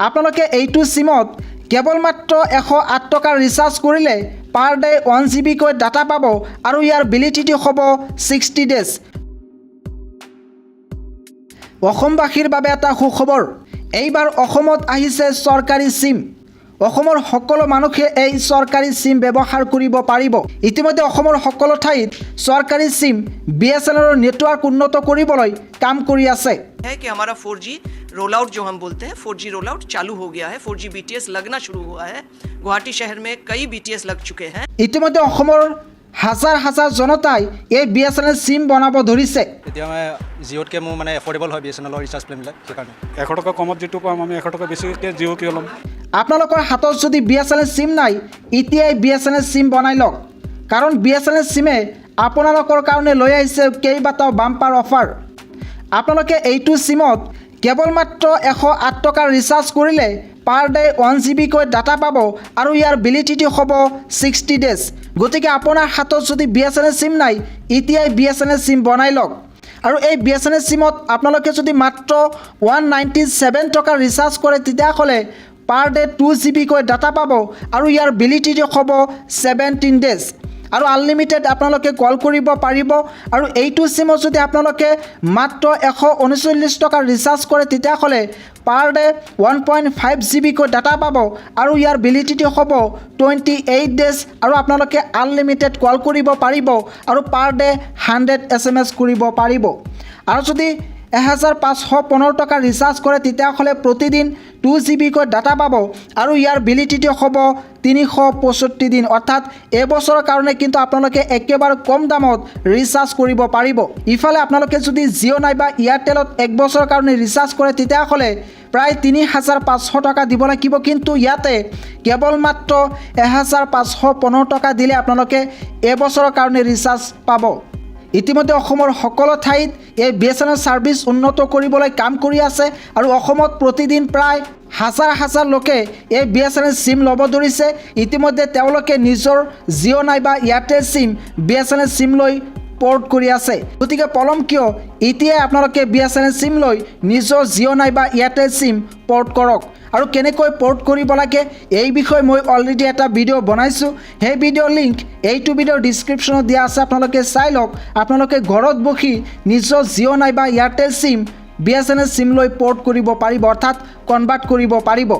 আপোনালোকে এইটো সিমত কেৱল মাত্ৰ 108 টকাৰ ৰিচাৰ্জ কৰিলে পাৰ ডে 1 GB কৈ ডাটা পাব আৰু ইয়াৰ ভেলিডিটি হ'ব 60 ডেজ। অসমবাসীৰ বাবে এটা সুখবৰ, এইবাৰ অসমত আহিছে চৰকাৰী সিম। অসমৰ সকলো মানুহে এই চৰকাৰী সিম ব্যৱহাৰ কৰিব পাৰিব। ইতিমধ্যে অসমৰ সকলো ঠাইত চৰকাৰী সিম BSNL নেটৱৰ্ক উন্নত কৰিবলৈ কাম কৰি আছে। है कि हमारा 4G रोल आउट जो हम बोलते हैं 4G रोल आउट चालू हो गया है। 4G BTS लगना शुरू हुआ है। गुवाहाटी शहर में कई BTS लग चुके हैं। ইতিমধ্যে অসমৰ হাজাৰ হাজাৰ জনতাই এই BSNL সিম বনাব ধৰিছে। এতিয়া মই জিঅ'তকৈ মোৰ মানে এফৰ্ডেবল হয় BSNL ৰিচাৰ্জ প্লেনবিলাক, সেইকাৰণে 100 টকা কমত যিটো পাম আমি 100 টকা বেছিকৈ জিঅ' কিয় ল'ম। আপোনালোকৰ হাতত যদি BSNL সিম নাই, এতিয়াই BSNL সিম বনাই লওক, কাৰণ BSNL সিমে আপোনালোকৰ কাৰণে লৈ আহিছে কেইবাটাও বাম্পাৰ অফাৰ। আপোনালোকে এইটো সিমত কেৱল মাত্ৰ 108 টকাৰ ৰিচাৰ্জ কৰিলে পাৰ ডে 1 GB কৈ ডাটা পাব আৰু ইয়াৰ ভেলিডিটি হ'ব 60 ডেজ। গতিকে আপোনাৰ হাতত যদি BSNL সিম নাই, এতিয়াই BSNL সিম বনাই লওক। আৰু এই BSNL সিমত আপোনালোকে যদি মাত্ৰ 197 টকাৰ ৰিচাৰ্জ কৰে, তেতিয়াহ'লে পাৰ ডে 2 GB কৈ ডাটা পাব আৰু ইয়াৰ ভেলিডিটি হ'ব 17 ডেজ। আৰু আনলিমিটেড আপোনালোকে কল কৰিব পাৰিব। আৰু এইটো সিমত যদি আপোনালোকে মাত্ৰ 139 টকাৰ ৰিচাৰ্জ কৰে, তেতিয়াহ'লে পাৰ ডে 1.5 GB কৈ ডাটা পাব আৰু ইয়াৰ ভেলিডিটি হ'ব 28 ডেজ। আৰু আপোনালোকে আনলিমিটেড কল কৰিব পাৰিব আৰু পাৰ ডে 100 SMS কৰিব পাৰিব। আৰু যদি 1515 টকাৰ ৰিচাৰ্জ কৰে, তেতিয়াহ'লে প্ৰতিদিন 2 GB কৈ ডাটা পাব আৰু ইয়াৰ ভেলিডিটি হ'ব 365 দিন, অৰ্থাৎ এবছৰৰ কাৰণে কিন্তু আপোনালোকে একেবাৰে কম দামত ৰিচাৰ্জ কৰিব পাৰিব। ইফালে আপোনালোকে যদি জিঅ' নাইবা এয়াৰটেলত 1 বছৰৰ কাৰণে ৰিচাৰ্জ কৰে, তেতিয়াহ'লে প্ৰায় 3500 টকা দিব লাগিব, কিন্তু ইয়াতে কেৱল মাত্ৰ 1515 টকা দিলে আপোনালোকে এবছৰৰ কাৰণে ৰিচাৰ্জ পাব। ইতিমধ্যে অসমৰ সকলো ঠাইত এই BSNL ছাৰ্ভিচ উন্নত কৰিবলৈ কাম কৰি আছে আৰু অসমত প্ৰতিদিন প্ৰায় হাজাৰ হাজাৰ লোকে এই BSNL সিম ল'ব ধৰিছে। ইতিমধ্যে তেওঁলোকে নিজৰ জিঅ' নাইবা এয়াৰটেল সিম BSNL সিম লৈ পৰ্ট কৰি আছে। গতিকে পলম কিয়, এতিয়াই আপোনালোকে BSNL সিম লৈ নিজৰ জিঅ' নাইবা এয়াৰটেল সিম পৰ্ট কৰক। আৰু কেনেকৈ পৰ্ট কৰিব লাগে এই বিষয়ে মই অলৰেডি এটা ভিডিঅ' বনাইছোঁ। সেই ভিডিঅ'ৰ লিংক এইটো ভিডিঅ'ৰ ডিছক্ৰিপশ্যনত দিয়া আছে, আপোনালোকে চাই লওক। আপোনালোকে ঘৰত বহি নিজৰ জিঅ' নাইবা এয়াৰটেল সিম BSNL সিম লৈ পৰ্ট কৰিব পাৰিব, অৰ্থাৎ কনভাৰ্ট কৰিব পাৰিব।